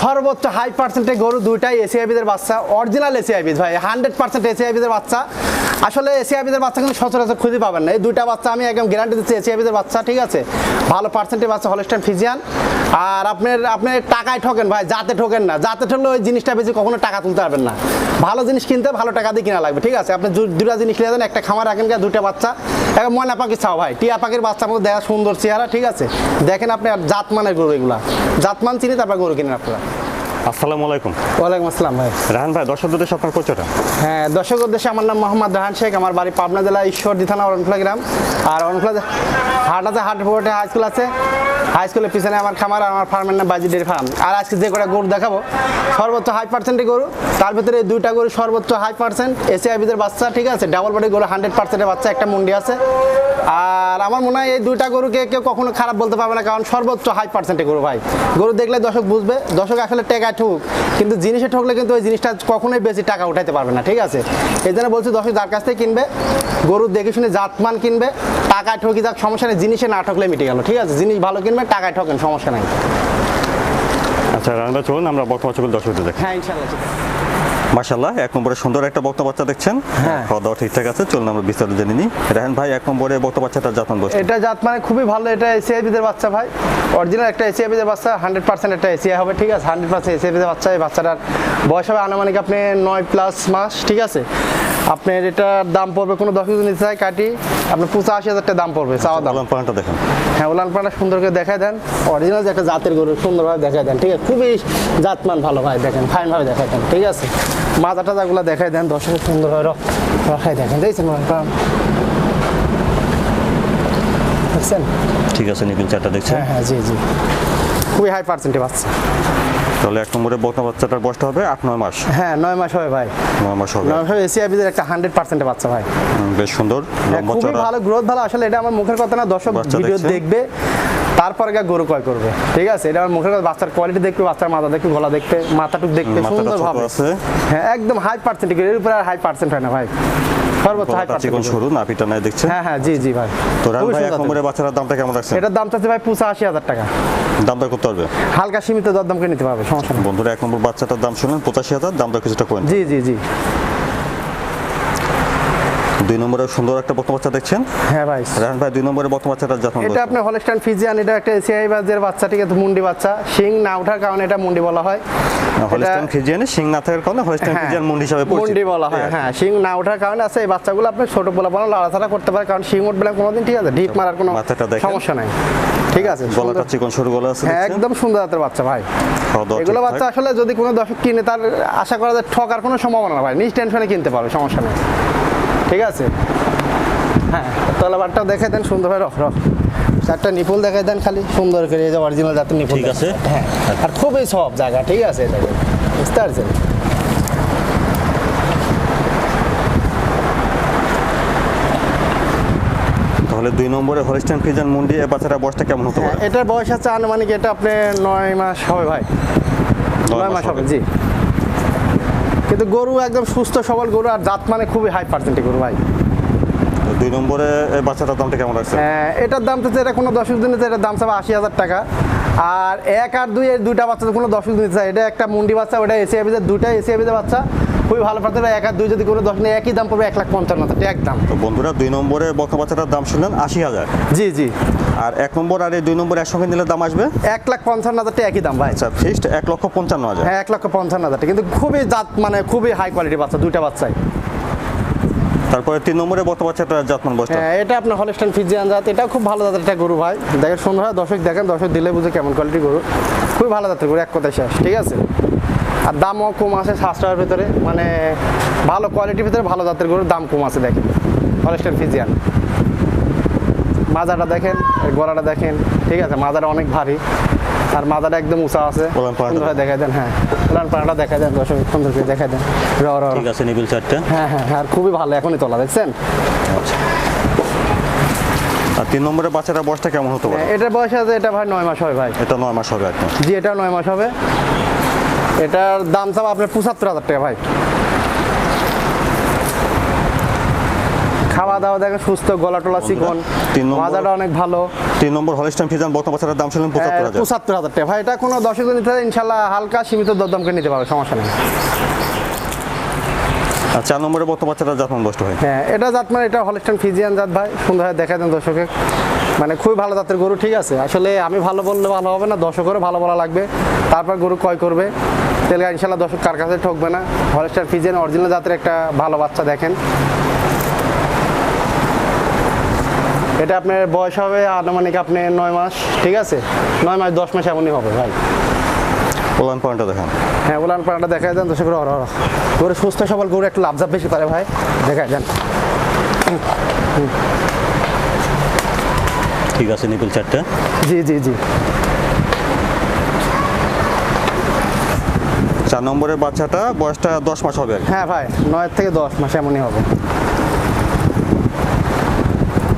সর্বোচ্চ হাই পার্সেন্টের গরু দুইটাই এসিআইবিদের বাচ্চা, অরিজিনাল এসিআইবিদ ভাই, 100% এসিআইবিদের বাচ্চা। আসলে এসিআইবিদের বাচ্চা কিন্তু সচরাচর খুঁজে পাবেন না। এই দুইটা বাচ্চা আমি একদম গ্যারান্টি দিচ্ছি এসিআইবিদের বাচ্চা, ঠিক আছে, ভালো পার্সেন্টের বাচ্চা, হলস্টাইন ফ্রিজিয়ান। আর আপনি টাকায় ঠকেন ভাই, যাতে ঠকেন না। যাতে ঠকলে ওই জিনিসটা বেশি কখনো টাকা তুলতে পারবেন না। ভালো জিনিস কিনতে ভালো টাকা দিয়ে কিনা লাগবে, ঠিক আছে। আপনি দুটা জিনিস নিয়ে যান, একটা খামার রাখেন, দুইটা বাচ্চা, একটা ময়না পাখি ছাও ভাই, টিয়া পাখির বাচ্চার মধ্যে দেখা সুন্দর চেহারা, ঠিক আছে। দেখেন আপনি আর জাতমানের গরু এগুলা, জাতমান চিনি তারপর গরু কিনেন আপনারা। আসসালামু আলাইকুম। ওয়ালাইকুম আসসালাম ভাই। রাহান ভাই, দর্শক উদ্দেশ্যে আপনার পরিচয়টা? হ্যাঁ, দর্শক উদ্দেশ্যে আমার নাম মোহাম্মদ রাহান শেখ, আমার বাড়ি পাবনা জেলা ঈশ্বরদী থানা অরণখোলা গ্রাম। আর অরণখোলা হাট আছে, হাট ফোর্টে হাই স্কুল আছে, হাই স্কুলের পিছনে আমার খামার, আর আমার ফার্মের নাম বাজি ডেয়ারি ফার্ম। আর আজকে যে কটা গরু দেখাবো সর্বোচ্চ হাই পার্সেন্টের গরু, তার ভিতরে এই দুইটা গরু সর্বোচ্চ হাই পার্সেন্ট এসিআইবিদের বাচ্চা, ঠিক আছে। ডাবল বডি গরু, 100%-এর বাচ্চা, একটা মুন্ডি আছে। আর আমার মনে হয় এই দুইটা গরুকে কেউ কখনো খারাপ বলতে পারবে না, কারণ সর্বোচ্চ হাই পার্সেন্টের গরু ভাই। গরু দেখলে দর্শক বুঝবে, দর্শক আসলে টেকায় ঠুক, কিন্তু জিনিসে ঠকলে কিন্তু ওই জিনিসটা কখনোই বেশি টাকা উঠাইতে পারবে না, ঠিক আছে। এই জন্য বলছি দর্শক যার কাছ থেকে কিনবে গরু দেখে শুনে জাতমান কিনবে, টাকায় ঠকি যাক সমস্যা নেই, জিনিসে না ঠকলে মিটে গেল, ঠিক আছে। জিনিস ভালো কিনবে, টাকায় ঠকেন, সমস্যা নাই। আচ্ছা রাহান ভাই, চলুন আমরা বক্তা বাচ্চাগুলো দর্শকদের দেখি। হ্যাঁ ইনশাআল্লাহ, ঠিক আছে। মাশাআল্লাহ, এক নম্বরে সুন্দর একটা বক্তা বাচ্চা দেখছেন। হ্যাঁ, খাওয়া দাওয়া ঠিকঠাক আছে, চলুন আমরা বিস্তারিত জেনে নিই। রাহান ভাই, এক নম্বরে বক্তা বাচ্চাটা জাতমান বসে, এটা জাত মানে খুবই ভালো, এটা এসিআইবিদের বাচ্চা ভাই, অরিজিনাল একটা এসিআইবিদের বাচ্চা, 100% একটা এসিআই হবে, ঠিক আছে। 100% এসিআইবিদের বাচ্চা। এই বাচ্চাটার বয়স হবে আনুমানিক আপনি 9+ মাস, ঠিক আছে। আপনার এটার দাম পড়বে, কোনো 10 নিতে চাই কাটি, আপনার 85,000 টাকা দাম পড়বে, চাওয়া দাম। ওলান পালানটা দেখেন। হ্যাঁ, ওলান পালানটা সুন্দর করে দেখায় দেন, অরিজিনাল যে একটা জাতের গরু সুন্দরভাবে দেখায় দেন, ঠিক আছে। খুবই জাতমান ভালো ভাই, দেখেন ফাইনভাবে দেখায় দেন, ঠিক আছে। মাজা টাজাগুলো দেখায় দেন, দর্শকের সুন্দরভাবে রাখায় দেখেন, দেখছেন দেখছেন, ঠিক আছে। নিবিল চারটা দেখছেন। হ্যাঁ হ্যাঁ, জি জি, খুবই হাই পার্সেন্টের বাচ্চা। তাহলে এক নম্বরে বক্তা বাচ্চাটার বয়সটা হবে 8-9 মাস। হ্যাঁ, 9 মাস হবে ভাই, 9 মাস হবে। 9 মাস হবে। এসিআইবিদের একটা 100%-এর বাচ্চা ভাই, বেশ সুন্দর, লম্বা খুবই চড়া। ভালো, গ্রোথ ভালো। আসলে এটা আমার মুখের কথা না, দর্শক বাচ্চা ভিডিও দেখছে। দেখবে তারপরে গরু ক্রয় করবে, ঠিক আছে। এটা আমার মুখের কথা, বাচ্চার কোয়ালিটি দেখবে, বাচ্চার মাথা দেখবে, গলা দেখবে, মাথাটুক দেখবে, মাথাটা সুন্দর ছোট ভাবে আছে। হ্যাঁ, একদম হাই পার্সেন্টেজ, এর উপরে আর হাই পার্সেন্ট হয় না ভাই, সর্বোচ্চ হাই গলাটা চিকন পার্সেন্ট। সরু, নাপিটা নাই দেখছেন। হ্যাঁ হ্যাঁ, জি জি ভাই। তো রাহান খুবই ভাই, এক সুন্দর নম্বরে জাতের। বাচ্চাটার দামটা কেমন রাখছেন? এটার দাম চাচ্ছে ভাই 85,000 টাকা, দামটা করতে পারবে? হালকা সীমিত দরদাম করে নিতে পারবে, সমস্যা নেই। বন্ধুরা, এক নম্বর বাচ্চাটার দাম শুনলেন 85,000, দামটা কিছুটা করেন। জি জি জি। 2 নম্বরে সুন্দর একটা বক্তা বাচ্চা দেখছেন। হ্যাঁ ভাই, রাহান ভাই, 2 নম্বরে বক্তা বাচ্চাটার জাতমান এটা আপনার হলস্টাইন ফ্রিজিয়ান, এটা একটা এসিআই বাজের বাচ্চা, ঠিক আছে, মুন্ডি বাচ্চা। শিং না ওঠার কারণে এটা মুন্ডি বলা হয়। হলস্টাইন ফ্রিজিয়ানে শিং না থাকার কারণে হলস্টাইন ফ্রিজিয়ান মুন্ডি হিসাবে পরিচিত। মুন্ডি বলা হয়, হ্যাঁ। শিং না ওঠার কারণে আছে এই বাচ্চাগুলো আপনার ছোট পোলাপানা লড়াছাড়া করতে পারে, কারণ শিং উঠবে না কোনোদিন, ঠিক আছে। ঢিপ মারার কোনো মাথাটা দেখেন। সমস্যা নাই, ঠিক আছে। গলাটা চিকন সরু গলা আছে হ্যাঁ, দেখছেন। একদম সুন্দর জাতের বাচ্চা ভাই। খাওয়া দাওয়া এগুলো ঠিকঠাক। বাচ্চা আসলে যদি কোনো দর্শক কিনে, তার আশা করা যায় ঠকার কোনো সম্ভাবনা না ভাই, নিজ টেনশনে কিনতে পারবে, সমস্যা নেই, ঠিক আছে। হ্যাঁ, তলাবারটাও দেখে দেন সুন্দরভাবে, রফ চারটা নিপুল দেখাই দেন খালি সুন্দর করে, এই যে অরিজিনাল জাতের নিপুল, ঠিক আছে। হ্যাঁ, আর খুবই সব জায়গা, ঠিক আছে, দেখেন বুঝতে পারছেন। তাহলে 2 নম্বরে হলস্টাইন ফ্রিজিয়ান মুন্ডি, এই বাচ্চাটার বয়সটা কেমন হতে পারে? এটার বয়স আছে আনুমানিক, এটা আপনি 9 মাস হবে ভাই, 9 মাস হবে, জি। কিন্তু গরু একদম সুস্থ সবল গরু, আর জাত মানে খুবই হাই পার্সেন্টের গরু ভাই। 2 নম্বরে এই বাচ্চাটার দামটা কেমন রাখছেন? এটার দাম তো এটা কোনো 10 দিনে, এটার দাম চাবে 80,000 টাকা। আর 1 আর 2 এর দুইটা বাচ্চা কোনো 10 দিনে চাই, এটা একটা মুন্ডি বাচ্চা, ওটা এসিআইবিদের, দুইটা এসিআইবিদের বাচ্চা, খুবই ভালো পার্সেন্ট। 1 আর 2 যদি কোনো 10 নেই, একই দাম পড়বে 1,55,000 টাকা একদম। তো বন্ধুরা, 2 নম্বরে বক্তা বাচ্চাটার দাম শুনলেন 80,000। জি জি। আর 1 নম্বর আর এই 2 নম্বর একসঙ্গে নিলে দাম আসবে 1,55,000 টাকা একই দাম ভাই। আচ্ছা, ফিক্সড 1,55,000। হ্যাঁ, 1,55,000 টাকা, কিন্তু খুবই জাত মানে খুবই হাই কোয়ালিটির বাচ্চা, দুইটা বাচ্চাই। তারপরে 3 নম্বরে বক্তা বাচ্চাটার জাতমান বয়সটা? হ্যাঁ, এটা আপনার হলস্টাইন ফ্রিজিয়ান জাত, এটা খুব ভালো জাতের একটা গরু ভাই, দেখেন সুন্দর হয়, দর্শক দেখেন, দর্শক দিলে বুঝে কেমন কোয়ালিটির গরু, খুবই ভালো জাতের গরু, এক কথায় শেষ, ঠিক আছে। আর দামও কম আছে 700-এর ভিতরে, মানে ভালো কোয়ালিটির ভিতরে ভালো জাতের গরুর দাম কম আছে, দেখেন হলস্টাইন ফ্রিজিয়ান। মাজাটা দেখেন, গলাটা দেখেন, ঠিক আছে, মাজাটা অনেক ভারী, আর মাজাটা একদম উঁচা আছে, সুন্দরভাবে দেখাই দেন। হ্যাঁ, উলান পাড়াটা দেখাই দেন, দর্শক সুন্দর করে দেখাই দেন, ঠিক আছে। নিবিল চারটা। হ্যাঁ হ্যাঁ, আর খুবই ভালো, এখনই তোলা, দেখছেন। আচ্ছা, আর 3 নম্বরের বাচ্চাটার বয়সটা কেমন হতে পারে? এটার বয়স আছে, এটা ভাই 9 মাস হবে ভাই। এটা 9 মাস হবে একদম। জি, এটা 9 মাস হবে। এটার দাম চাও আপনার 75,000 টাকা ভাই। খাওয়া দাওয়া দেখেন সুস্থ, গলা টলা চিকন, 3 নম্বর। মাজাটা অনেক ভালো। 3 নম্বর হলস্টাইন ফ্রিজিয়ান বর্তমান বাচ্চাটার দাম ছিল 75,000। 75,000 টাকা ভাই। এটা কোনো দর্শক নিতে চায় ইনশাল্লাহ হালকা সীমিত দরদাম করে নিতে পারবে, সমস্যা নেই। আর 4 নম্বরে বর্তমান বাচ্চাটার জাতমান বয়সটা হয়। হ্যাঁ, এটা জাত মানে এটা হলস্টাইন ফ্রিজিয়ান জাত ভাই। সুন্দরভাবে দেখা দেন দর্শকে, মানে খুবই ভালো জাতের গরু। ঠিক আছে, আসলে আমি ভালো বললে ভালো হবে না, দর্শকেরও ভালো বলা লাগবে, তারপর গরু ক্রয় করবে। তাহলে ইনশাল্লাহ দর্শক কার কাছে ঠকবে না। হলস্টাইন ফ্রিজিয়ান অরিজিনাল জাতের একটা ভালো বাচ্চা দেখেন। এটা আপনার বয়স হবে আনুমানিক আপনি 9 মাস। ঠিক আছে, 9 মাস 10 মাস এমনই হবে ভাই। ওলান পয়েন্টটা দেখান। হ্যাঁ, উলান পালানটা দেখা দেন দর্শক। গরু সুস্থ সবল গরু, একটু লাভঝাপ বেশি পারে ভাই, দেখা দেন। ঠিক আছে, নিপুল 4টা। জি জি জি। 4 নম্বরের বাচ্চাটা বয়সটা 10 মাস হবে আর কি। হ্যাঁ ভাই, 9 থেকে 10 মাস এমনই হবে।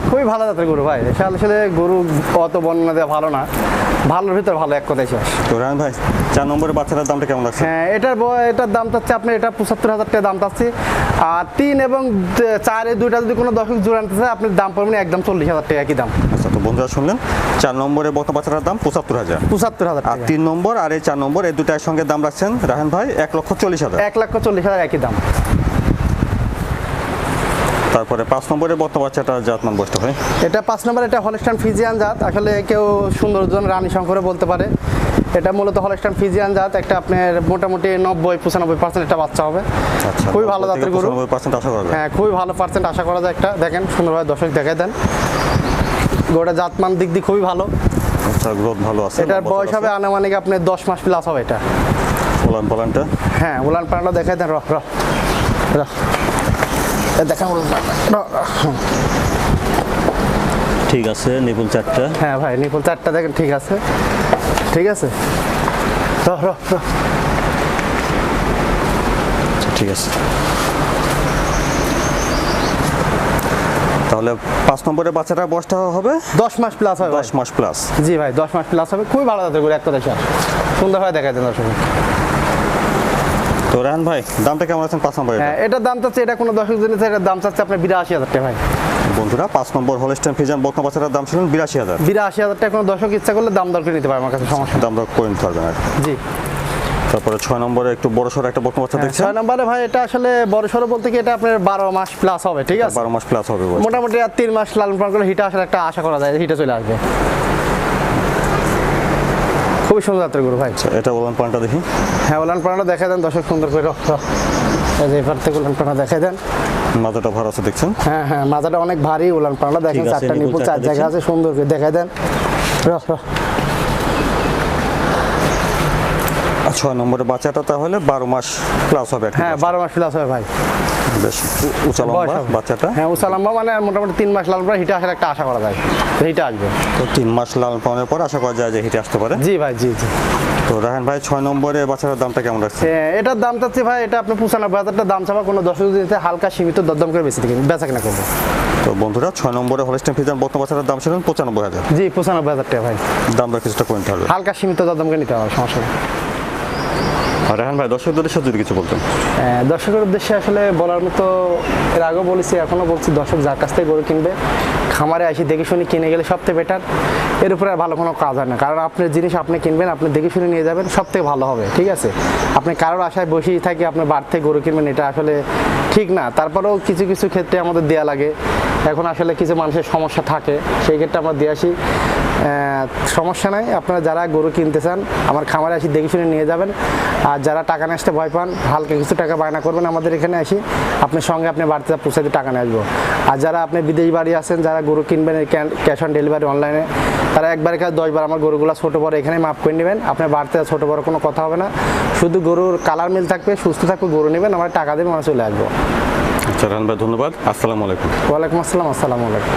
খুবই ভালো জাতের গরু ভাই। আসলে গরু অত বর্ণনা দেওয়া ভালো না, ভালোর ভিতর ভালো, এক কথায় শেষ। তো রায়হান ভাই 4 নম্বরের বাচ্চাটার দামটা কেমন লাগছে? হ্যাঁ, এটার দাম চাচ্ছে আপনি, এটা 75,000 টাকা দাম চাচ্ছি। আর 3 এবং 4 এই দুইটা যদি কোনো দর্শক জোড়া আনতে চায়, আপনি দাম পাবেন একদম 40,000 টাকা, একই দাম। আচ্ছা, তো বন্ধুরা শুনলেন, 4 নম্বরের বর্তমান বাচ্চাটার দাম 75,000। 75,000 আর টাকা। 3 নম্বর আর এই 4 নম্বর এই দুটার সঙ্গে দাম রাখছেন রায়হান ভাই 1,40,000। 1,40,000 একই দাম। তারপরে 5 নম্বরের বর্তমান বাচ্চাটার জাতমান বয়সটা হয়। এটা 5 নম্বর, এটা হলস্টাইন ফ্রিজিয়ান জাত। আসলে কেউ সৌন্দর্য রানী শঙ্করে বলতে পারে। এটা মূলত হলস্টাইন ফ্রিজিয়ান জাত। একটা আপনার মোটামুটি 90-95% একটা বাচ্চা হবে। আচ্ছা, খুবই ভালো জাতের গরু। 95% আশা করা যায়। হ্যাঁ, খুবই ভালো পার্সেন্ট আশা করা যায়। একটা দেখেন সুন্দরভাবে দর্শক দেখাই দেন। গরুটা জাতমান দিক দিয়ে খুবই ভালো। আচ্ছা, গ্রোথ ভালো আছে। এটার বয়স হবে আনুমানিক আপনার 10 মাস প্লাস হবে এটা। ওলান পালানটা। হ্যাঁ, উলান পালানটা দেখাই দেন। দেখেন উলান পালান। ঠিক আছে, নিপুল 4টা। হ্যাঁ ভাই, নিপুল 4টা দেখেন। ঠিক আছে, ঠিক আছে। ঠিক আছে, তাহলে 5 নম্বরের বাচ্চাটার বয়সটা হবে 10 মাস প্লাস হবে। 10 মাস প্লাস। জি ভাই, 10 মাস প্লাস হবে। খুবই ভালো জাতের গরু, এক কথা শেষ। সুন্দরভাবে দেখাই দেন দর্শক। তো রায়হান ভাই দামটা কেমন আছেন 5 নম্বরের? হ্যাঁ, এটার দাম চাচ্ছে, এটা কোনো দর্শক জন্য এটার দাম চাচ্ছে আপনার 82,000 টাকা ভাই। বন্ধুরা 5 নম্বর হলস্টাইন ফ্রিজিয়ান বর্তমান বাচ্চাটার দাম ছিল 82,000। 82,000 টাকা কোনো দর্শক ইচ্ছা করলে দাম দর করে নিতে পারে আমার কাছে, সমস্যা দাম দর করে নিতে পারবেন আর কি। নেই। জি। তারপরে 6 নম্বরে একটু বড় সড়ো একটা বর্তমান বাচ্চা দেখছেন। 6 নম্বরে ভাই, এটা আসলে বড় সড়ো বলতে কি এটা আপনার 12 মাস প্লাস হবে। ঠিক আছে, 12 মাস প্লাস হবে বয়স। মোটামুটি আর 3 মাস লালন পালন করলে হিটে আসার একটা আশা করা যায়, হিটে চলে আসবে। খুবই সুন্দর জাতের গরু ভাই। এটা ওলান পালানটা দেখি। হ্যাঁ, উলান পালানটা দেখা দেন দর্শক সুন্দর করে। এই যে এবার থেকে উলান পালানটা দেখা দেন। মাথাটা ভার আছে দেখছেন। হ্যাঁ হ্যাঁ, মাথাটা অনেক ভারী। উলান পালানটা দেখেন, ঠিক আছে, 4টা নিপুল, 4 জায়গা আছে, সুন্দর করে দেখা দেন। 6 নম্বরের বাচ্চাটা তাহলে 12 মাস প্লাস হবে। হ্যাঁ, 12 মাস প্লাস হবে ভাই। বেশ উঁচা বয়স লম্বা হবে। বাচ্চাটা। হ্যাঁ, উঁচা লম্বা, মানে মোটামুটি 3 মাস লালন পালন হিটে আসার একটা আশা করা যায়, হিটে আসবে। তো 3 মাস লালন পালনের পর আশা করা যায় যে হিটে আসতে পারে। জি ভাই, জি জি। তো রায়হান ভাই 6 নম্বরে বাচ্চাটার দামটা কেমন রাখছে? এটার দাম চাচ্ছি ভাই, এটা আপনি 95,000 দাম চাপা, কোনো দর্শক দিতে হালকা সীমিত দরদাম করে বেচা কিনা করবো। তো বন্ধুরা 6 নম্বরে হলস্টাইন ফ্রিজিয়ান বর্তমান বাচ্চাটার দাম ছিল 95,000। জি, 95,000 টাকা ভাই। দাম দর কিছুটা করে নিতে হবে। হালকা সীমিত দরদাম করে নিতে হবে, সমস্যা নেই। আর রায়হান ভাই দর্শকদের সাথে যদি কিছু বলতেন। দর্শকের উদ্দেশ্যে আসলে বলার মতো, এর আগেও বলেছি এখনও বলছি, দর্শক যার কাছ থেকে গরু কিনবে খামারে আসি দেখে শুনে কিনে গেলে সবথেকে বেটার। এর উপরে আর ভালো কোনো কাজ হয় না, কারণ আপনার জিনিস আপনি কিনবেন, আপনি দেখে শুনে নিয়ে যাবেন, সবথেকে ভালো হবে। ঠিক আছে, আপনি কারোর আশায় বসেই থাকি আপনার বাড়ি থেকে গরু কিনবেন, এটা আসলে ঠিক না। তারপরেও কিছু কিছু ক্ষেত্রে আমাদের দেয়া লাগে। এখন আসলে কিছু মানুষের সমস্যা থাকে, সেই ক্ষেত্রে আমরা দিয়ে আসি। সমস্যা নাই, আপনারা যারা গরু কিনতে চান আমার খামারে আসি দেখে শুনে নিয়ে যাবেন। আর যারা টাকা নিয়ে আসতে ভয় পান, হালকা কিছু টাকা বায়না করবেন আমাদের এখানে আসি, আপনার সঙ্গে আপনি বাড়িতে পৌঁছাতে টাকা নিয়ে আসবো। আর যারা আপনি বিদেশ বাড়ি আছেন, যারা গরু কিনবেন ক্যাশ অন ডেলিভারি অনলাইনে, তারা একবারের কাছে 10 বার আমার গরুগুলো ছোটো বড় এখানে মাপ করে নেবেন। আপনার বাড়িতে ছোটো বড় কোনো কথা হবে না, শুধু গরুর কালার মিল থাকবে, সুস্থ থাকবে, গরু নেবেন, আমার টাকা দেবেন, আমরা চলে আসবো। আচ্ছা রায়হান ভাই ধন্যবাদ। আসসালামু আলাইকুম। ওয়ালাইকুম আসসালাম। আসসালামু আলাইকুম।